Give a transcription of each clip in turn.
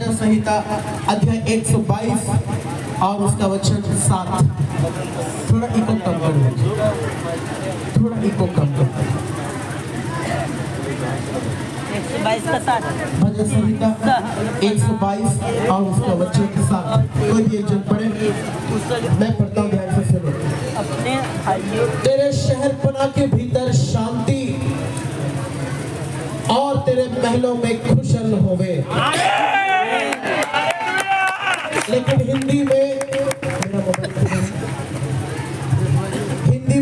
भजन संहिता अध्याय 122 और उसका वचन 7। थोड़ा इको कम करो, थोड़ा इको कम करो। 122 का 7 भजन संहिता 122 और उसका वचन 7। कोई भी एक जन पढ़े, मैं पढ़ता हूँ, ध्यान से सुनो। अपने भाइयों तेरे शहरपनाह के भीतर शांति और तेरे महलों में खुशल होवे। लेकिन हिंदी में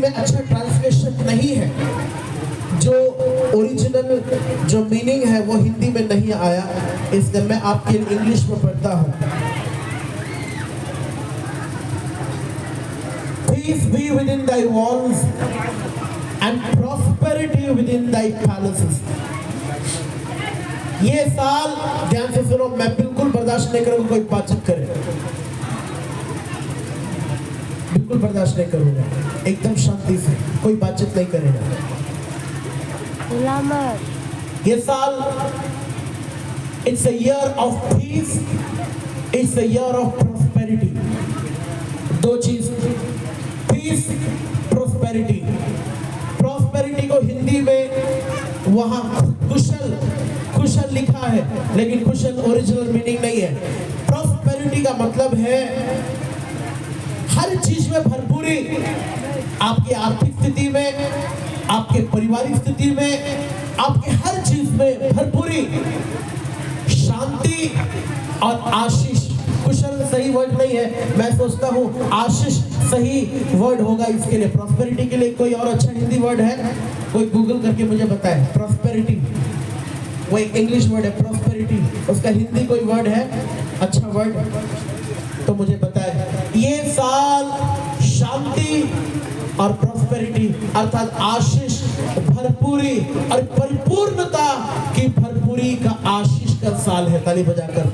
अच्छा ट्रांसलेशन नहीं है, जो ओरिजिनल जो मीनिंग है वो हिंदी में नहीं आया, इसलिए मैं आपके लिए इंग्लिश में पढ़ता हूँ। Peace be within thy walls and prosperity within thy palaces। ये साल ध्यान से सुनो, मैं बिल्कुल बर्दाश्त नहीं करूंगा कोई बातचीत करे, बिल्कुल बर्दाश्त नहीं करूंगा, एकदम शांति से कोई बातचीत नहीं करेगा। ये साल it's a year of peace, it's a year of prosperity. दो चीज, पीस, प्रॉस्पेरिटी। प्रॉस्पेरिटी को हिंदी में वहां कुशल, कुशल लिखा है, लेकिन कुशल ओरिजिनल मीनिंग नहीं है। प्रॉस्पेरिटी का मतलब है हर चीज में भरपूरी, आपकी आर्थिक स्थिति में, आपके पारिवारिक स्थिति में, आपके हर चीज में भरपूरी, शांति और आशीष। कुशल सही वर्ड नहीं है, मैं सोचता हूँ आशीष सही वर्ड होगा इसके लिए। प्रॉस्पेरिटी के लिए कोई और अच्छा हिंदी वर्ड है? कोई गूगल करके मुझे बताए। प्रॉस्पेरिटी वो एक इंग्लिश वर्ड है, प्रॉस्पेरिटी, उसका हिंदी कोई वर्ड है अच्छा वर्ड तो मुझे बताए। ये साल शांति और प्रॉस्पेरिटी अर्थात आशीष, भरपूरी और परिपूर्णता की भरपूरी का आशीष का साल है। ताली बजा कर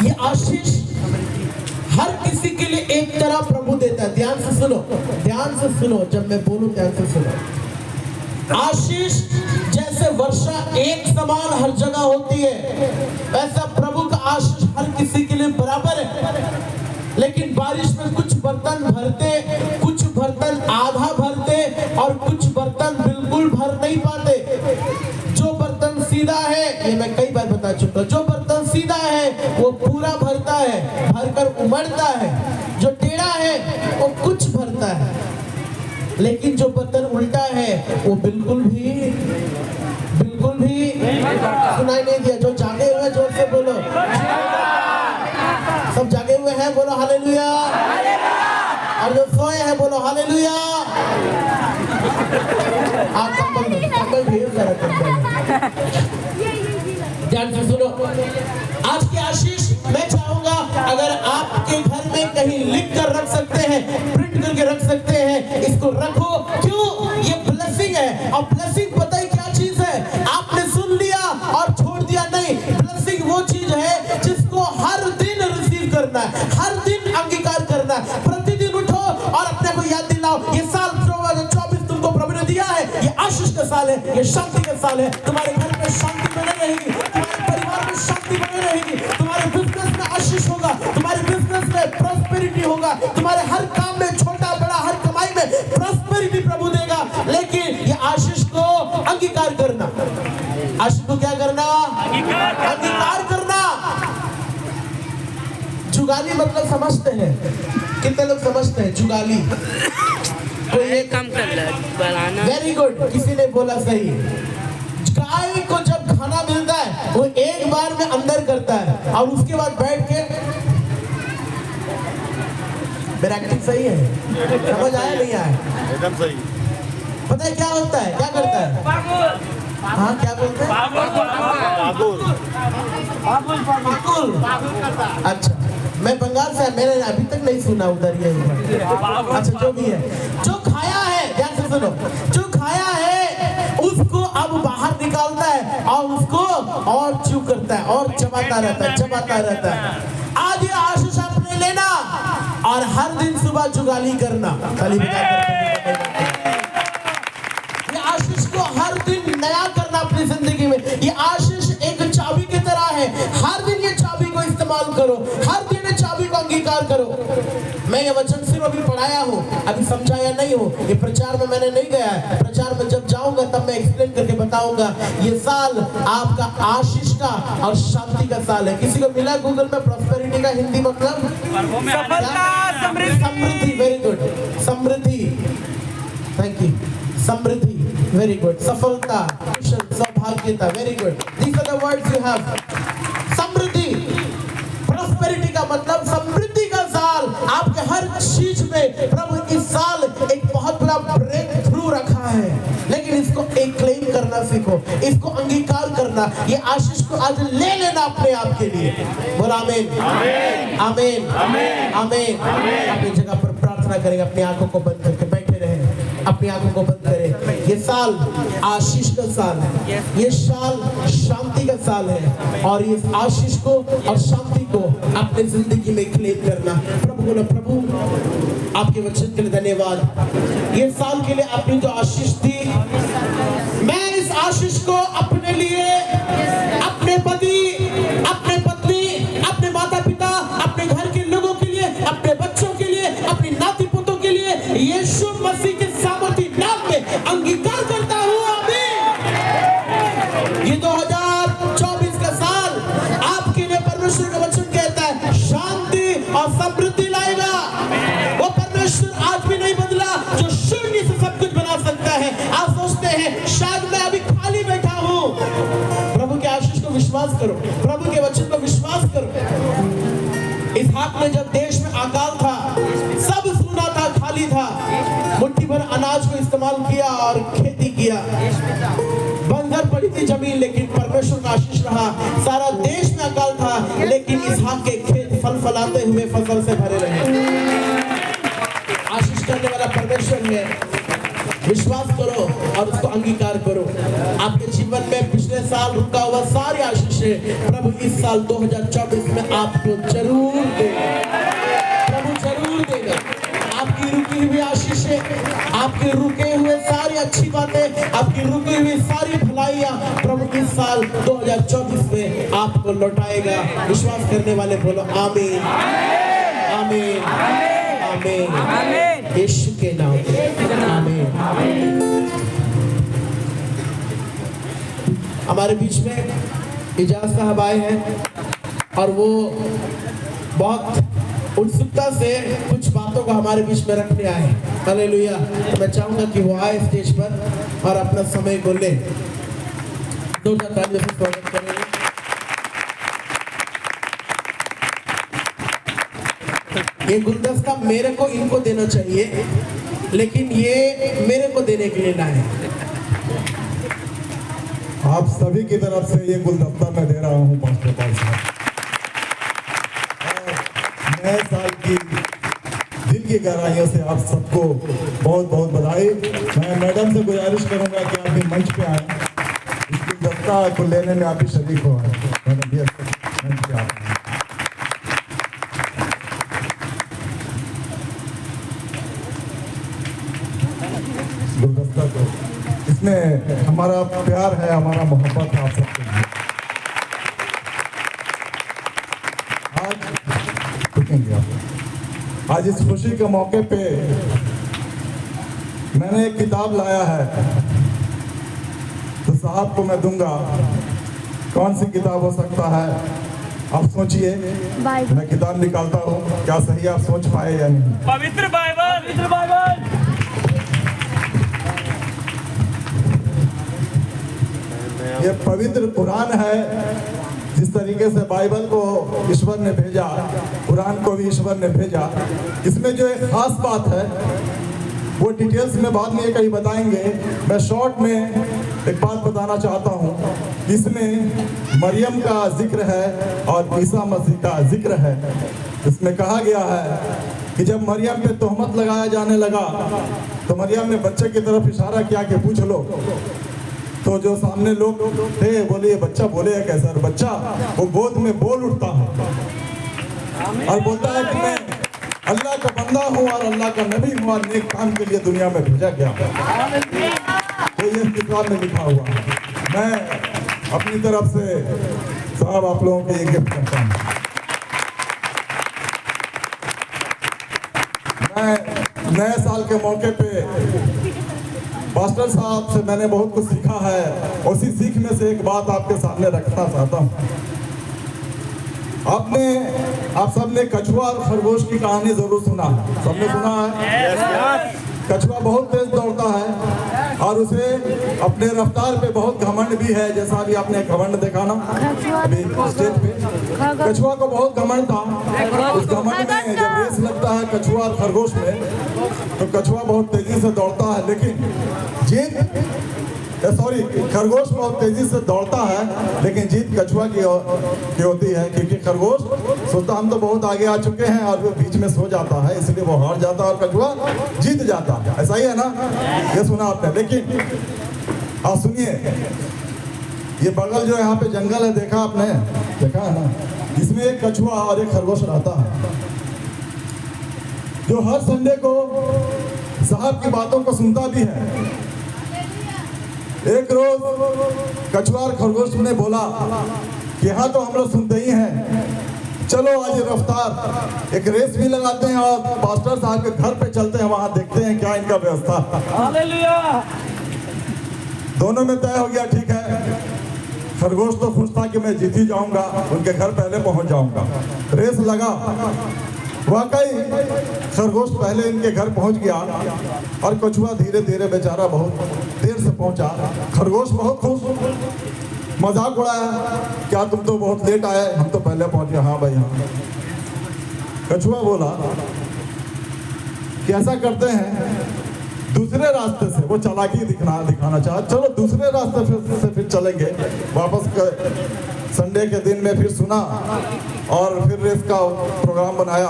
ये आशीष हर किसी के लिए एक तरह प्रभु देता है। ध्यान से सुनो, ध्यान से सुनो, जब मैं बोलूं ध्यान से सुनो। आशीष जैसे वर्षा एक समान हर जगह होती है, वैसा प्रभु का आशीष हर किसी के लिए बराबर है। लेकिन बारिश में कुछ बर्तन भरते, कुछ बर्तन आधा भरते और कुछ बर्तन बिल्कुल भर नहीं पाते। जो बर्तन सीधा है, ये मैं कई बार बता चुका, जो बर्तन सीधा है वो पूरा भरता है, भरकर उमड़ता है। जो टेढ़ा है वो कुछ भरता है, लेकिन जो बर्तन उल्टा है वो बिल्कुल भी सुनाई नहीं दिया। जो जागे हुए जोर से बोलो, सब जागे हुए हैं बोलो हालेलुया, और जो सोए हैं बोलो हालेलुया। आप कंबल भेज जरा, ध्यान से सुनो। आज की आशीष मैं चाहूंगा अगर आपके घर में कहीं लिख कर रख सकते हैं, प्रिंट करके रख सकते हैं, इसको रखो। क्यों? ये ब्लेसिंग है। और ब्लेसिंग पता है क्या चीज है? आपने सुन लिया और छोड़ दिया नहीं। ब्लेसिंग वो चीज है जिसको हर दिन रिसीव करना है, हर दिन अंगीकार करना है। प्रतिदिन उठो और अपने को याद दिलाओ, ये साल 2024 तुमको प्रभु ने दिया है, ये आशीष का साल है, ये शांति का साल है। तुम्हारे घर में शांति बनी रहेगी, तुम्हारे परिवार में शांति बनी रहेगी, तुम्हारे बिजनेस में आशीष होगा, तुम्हारे बिजनेस में प्रॉस्पेरिटी होगा, तुम्हारे हर काम में, छोटा बड़ा हर कमाई में प्रॉस्पेरिटी प्रभु देगा। लेकिन ये आशीष को अंगीकार करना, आशीष को क्या करना? अंगीकार करना। जुगाली मतलब समझते हैं? कितने लोग समझते हैं जुगाली? तो ये कम कर, वेरी गुड, किसी ने बोला सही। गाय को जब खाना मिलता है वो एक बार में अंदर करता है और उसके बाद बैठ के, मेरा एक्टिंग सही है? समझ आया नहीं आया? एकदम सही। पता है क्या होता है, क्या करता है? हाँ क्या बोलते हैं? पागुल। अच्छा, मैं बंगाल से, मैंने अभी तक नहीं सुना उधर ये। अच्छा जो भी है, जो खाया है, ध्यान से सुनो, जो खाया है उसको अब बाहर निकालता है और उसको और च्यू करता है और चबाता रहता है, चबाता रहता है। आज ये आशीष आपने लेना और हर दिन सुबह जुगाली करना। ये आशीष को हर दिन नया करना अपनी जिंदगी में। करो, हर दिन चाबी को अंगीकार करो। मैं ये वचन सिर्फ अभी पढ़ाया हूँ, अभी समझाया नहीं हूँ। ये प्रचार में मैंने नहीं गया है, प्रचार में जब जाऊंगा तब मैं एक्सप्लेन करके बताऊंगा। ये साल आपका आशीष का और शांति का साल है। किसी को मिला गूगल में प्रॉस्पेरिटी का हिंदी मतलब? सफलता, समृद्धि। वेरी गुड, समृद्धि। Thank you. समृद्धि, वेरी गुड। सफलता, कुशल, सौभाग्यता, very good. These are the words you have. समृद्धि, प्रॉस्पेरिटी का मतलब समृद्धि का साल। आपके हर चीज में प्रभु इस साल एक बहुत बड़ा ब्रेक थ्रू रखा है, लेकिन इसको एक क्लेम करना सीखो, इसको अंगीकार करना। ये आशीष को आज ले लेना अपने आप के लिए। बोल आमीन, आमीन, आमीन। अपनी जगह पर प्रार्थना करेंगे, अपनी आंखों को बंद करके बैठे रहे, अपनी आंखों को बंद करें। ये साल आशीष का साल है, ये साल शांति का साल है, और ये आशीष को और शांति को अपने जिंदगी में क्लेम करना। प्रभु बोलो, प्रभु आपके वचन के लिए धन्यवाद। ये साल के लिए आपने जो आशीष दी, मैं इस आशीष को अपने लिए, अपने पति, अपने पत्नी, अपने माता पिता, अपने घर के लोगों के लिए, अपने बच्चों के लिए, अपनी नाती पोतों के लिए यीशु मसीह के सामर्थी नाम में अंगीकार करता हूँ। आमीन। ये 2024 का साल आपके लिए परमेश्वर का वचन कहता है शांति और समृद्धि लाएगा। वो परमेश्वर आज भी नहीं बदला जो शून्य से सब कुछ बना सकता है। आप सोचते हैं शायद मैं अभी खाली बैठा हूँ। प्रभु के आशीष को विश्वास करो, प्रभु के वचन को विश्वास करो। इस हाथ में जब देश में अकाल था, सब सुना था, खाली था, मुट्ठी भर अनाज को इस्तेमाल किया और खेती किया, बंजर पड़ी थी जमीन, लेकिन परमेश्वर का आशीष रहा। सारा देश में अकाल था, लेकिन इसहाक के खेत फल फलाते हुए फसल से भरे रहे। आशीष करने वाला परमेश्वर है, विश्वास करो और उसको अंगीकार करो। आपके जीवन में पिछले साल रुका हुआ सारी आशीषें प्रभु इस साल 2024 में आपको जरूर देगा, प्रभु जरूर देगा। आपकी रुकी हुई आशीषें, आपके रुके हुए सारी अच्छी बातें, आपकी रुकी हुई सारी भलाइयां प्रभु इस साल 2024 में आपको लौटाएगा। विश्वास करने वाले बोलो आमीन, आमीन, आमीन। यीशु के नाम में आमीन। हमारे बीच में इजाज़ साहब आए हैं और वो बहुत उत्सुकता से कुछ बातों को हमारे बीच में रखने आए हैं। हालेलुया। मैं चाहूंगा कि वो आए स्टेज पर और अपना समय को ले। दो तालियों से स्वागत करेंगे। ये गुलदस्ता मेरे को इनको देना चाहिए, लेकिन ये मेरे को देने के लिए ना है। आप सभी की तरफ से ये गुलदस्ता मैं दे रहा हूँ पास्टर पाल साहब। नए साल की दिल की गहराइयों से आप सबको बहुत बहुत बधाई। मैं मैडम से गुजारिश करूँगा कि आप भी मंच पे आए, इस गुलदस्ता को लेने में आप भी शरीक हो। मैडम भी मंच पे आए। गुलदस्ता को, इसमें हमारा प्यार है, हमारा मोहब्बत है आप सबके लिए। आज रुकेंगे आप। आज इस खुशी के मौके पे मैंने एक किताब लाया है, तो साहब को मैं दूंगा। कौन सी किताब हो सकता है आप सोचिए। मैं किताब निकालता हूँ, क्या सही आप सोच पाए या नहीं? पवित्र बाइबल, पवित्र बाइबल। ये पवित्र कुरान है। जिस तरीके से बाइबल को ईश्वर ने भेजा, कुरान को भी ईश्वर ने भेजा। इसमें जो एक खास बात है वो डिटेल्स में बाद में ये कहीं बताएंगे। मैं शॉर्ट में एक बात बताना चाहता हूँ। इसमें मरियम का जिक्र है और ईसा मसीह का जिक्र है। इसमें कहा गया है कि जब मरियम पे तोहमत लगाया जाने लगा तो मरियम ने बच्चे की तरफ इशारा किया कि पूछ लो। तो जो सामने लोग थे बोले ये बच्चा बोलेगा कैसा? और बच्चा वो गोद में बोल उठता है और बोलता है कि मैं अल्लाह का बंदा हूँ और अल्लाह का नबी हूँ और नेक काम के लिए दुनिया में भेजा गया। तो ये किताब में लिखा हुआ है। मैं अपनी तरफ से साहब आप लोगों को ये गिफ्ट करता हूँ। मैं नए साल के मौके पे पास्टर साहब से मैंने बहुत कुछ सीखा है। उसी सीख में से एक बात आपके सामने रखना चाहता हूँ। आप सबने कछुआ और खरगोश की कहानी जरूर सुना है। सबने सुना है। कछुआ बहुत तेज दौड़ता है और उसे अपने रफ्तार पे बहुत घमंड भी है, जैसा अभी आपने घमंड देखा ना अभी स्टेज पे। कछुआ को बहुत घमंड था। उस घमंड में जब रेस लगता है कछुआ और खरगोश में, तो कछुआ बहुत तेजी से दौड़ता है, लेकिन खरगोश बहुत तेजी से दौड़ता है, लेकिन जीत कछुआ की होती है, क्योंकि खरगोश सोचता हम तो बहुत आगे आ चुके हैं और वो बीच में सो जाता है, इसलिए वो हार जाता है और कछुआ जीत जाता है। ऐसा ही है ना? ये सुना आपने। लेकिन आप सुनिए, ये बगल जो यहाँ पे जंगल है, देखा आपने? देखा है ना? इसमें एक कछुआ और एक खरगोश रहता है, जो हर संडे को साहब की बातों को सुनता भी है। एक रोज कछुआ और खरगोश ने बोला कि हाँ तो हम लोग सुनते ही हैं, चलो आज रफ्तार एक रेस भी लगाते हैं और पास्टर साहब के घर पे चलते हैं, वहां देखते हैं क्या इनका व्यवस्था है। हालेलुया। दोनों में तय हो गया, ठीक है। खरगोश तो खुश था कि मैं जीत ही जाऊंगा, उनके घर पहले पहुंच जाऊंगा। रेस लगा, वाकई खरगोश पहले इनके घर पहुंच गया और कछुआ धीरे धीरे बेचारा बहुत देर से पहुंचा। खरगोश बहुत खुश, मजाक उड़ाया, क्या तुम तो बहुत लेट आए, हम तो पहले पहुंच गए। हाँ भाई हाँ। कछुआ बोला कि ऐसा करते हैं, दूसरे रास्ते से, वो चालाकी दिखाना चाहा, चलो दूसरे रास्ते से फिर चलेंगे। वापस संडे के दिन में फिर सुना और फिर रेस का प्रोग्राम बनाया,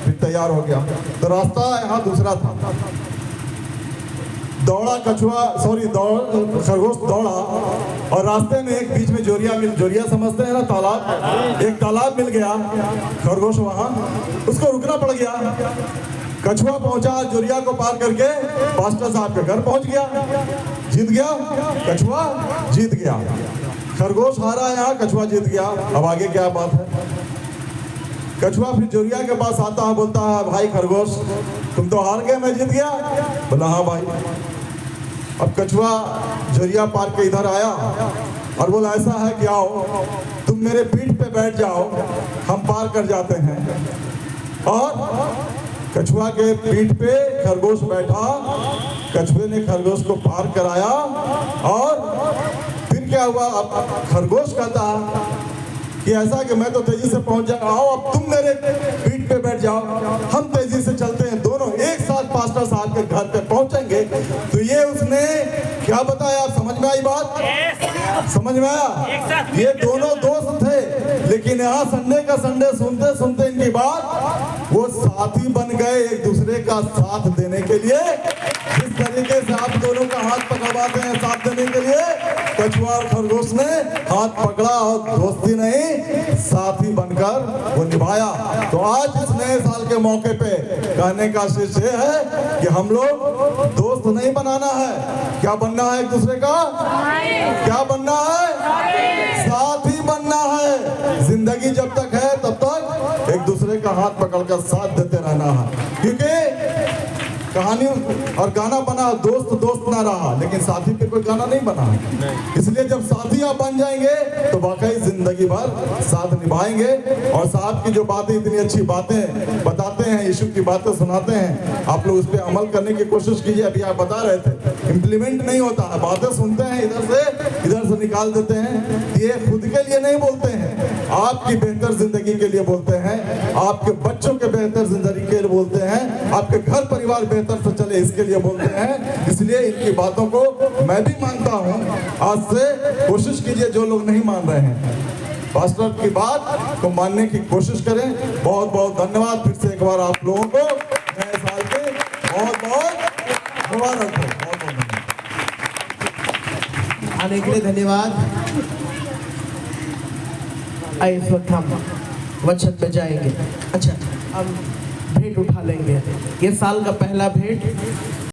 फिर तैयार हो गया। तो रास्ता यहाँ दूसरा था। दौड़ा खरगोश दौड़ा और रास्ते में एक बीच में जोरिया समझते हैं ना, तालाब, एक तालाब मिल गया। खरगोश वहां, उसको रुकना पड़ गया। कछुआ पहुंचा, जोरिया को पार करके पास्टर साहब के घर पहुंच गया। जीत गया कछुआ, जीत गया। खरगोश हारा यहाँ, कछुआ जीत गया। अब आगे क्या बात है? कछुआ फिर जोरिया के पास आता है, बोलता है भाई खरगोश तुम तो हार गए, मैं जीत गया। बोला हाँ भाई। अब कछुआ जोरिया पार के इधर आया और बोला ऐसा है कि आओ तुम मेरे पीठ पे बैठ जाओ, हम पार कर जाते हैं। और कछुआ के पीठ पे खरगोश बैठा, कछुए ने खरगोश को पार कराया। और फिर क्या हुआ? अब खरगोश कहता कि ऐसा कि मैं तो तेजी से पहुंच जाऊंगा, आओ अब तुम मेरे पीठ पे बैठ जाओ, हम तेजी से चलते हैं, दोनों एक साथ पास्टर साहब के घर पे पहुंचेंगे। तो ये उसने क्या बताया? आप समझ में आई बात? समझ में आया? ये दोनों दोस्त थे, लेकिन यहाँ संडे का संडे सुनते सुनते इनकी बात, वो साथी बन गए एक दूसरे का साथ देने के लिए। जिस तरीके से आप दोनों का हाथ पकड़वाते हैं साथ देने के लिए, कछुआ और खरगोश ने हाथ पकड़ा और दोस्ती नहीं, साथी बनकर वो निभाया। तो आज इस नए साल के मौके पे कहने का शीर्ष ये है कि हम लोग दोस्त नहीं बनाना है, क्या बनना है? एक दूसरे का क्या बनना है? साथी बनना है। जिंदगी जब तक है तब तक एक दूसरे का हाथ पकड़कर साथ देते रहना है, क्योंकि कहानी और गाना बना दोस्त दोस्त ना रहा, लेकिन साथी पे कोई गाना नहीं बना। इसलिए जब साथी आप बन जाएंगे तो वाकई जिंदगी भर साथ निभाएंगे। और साहब की जो बातें, इतनी अच्छी बातें बताते हैं, यीशु की बातें सुनाते हैं, आप लोग उस पर अमल करने की कोशिश कीजिए। अभी आप बता रहे थे, इम्प्लीमेंट नहीं होता है, बातें सुनते हैं इधर से निकाल देते हैं। ये खुद के लिए नहीं बोलते हैं, आपकी बेहतर जिंदगी के लिए बोलते हैं, आपके बच्चों के बेहतर जिंदगी के लिए बोलते हैं, आपके घर परिवार बेहतर से चले इसके लिए बोलते हैं। इसलिए इनकी बातों को मैं भी मानता हूं। आज से कोशिश कीजिए, जो लोग नहीं मान रहे हैं, पास्टर की बात को मानने की कोशिश करें। बहुत बहुत धन्यवाद फिर से एक बार आप लोगों को नए साल के बहुत बहुत मुबारक हो। बहुत बहुत आने के लिए धन्यवाद। आइए इस वक्त हम वचन पे जाएंगे। अच्छा, हम भेंट उठा लेंगे। ये साल का पहला भेंट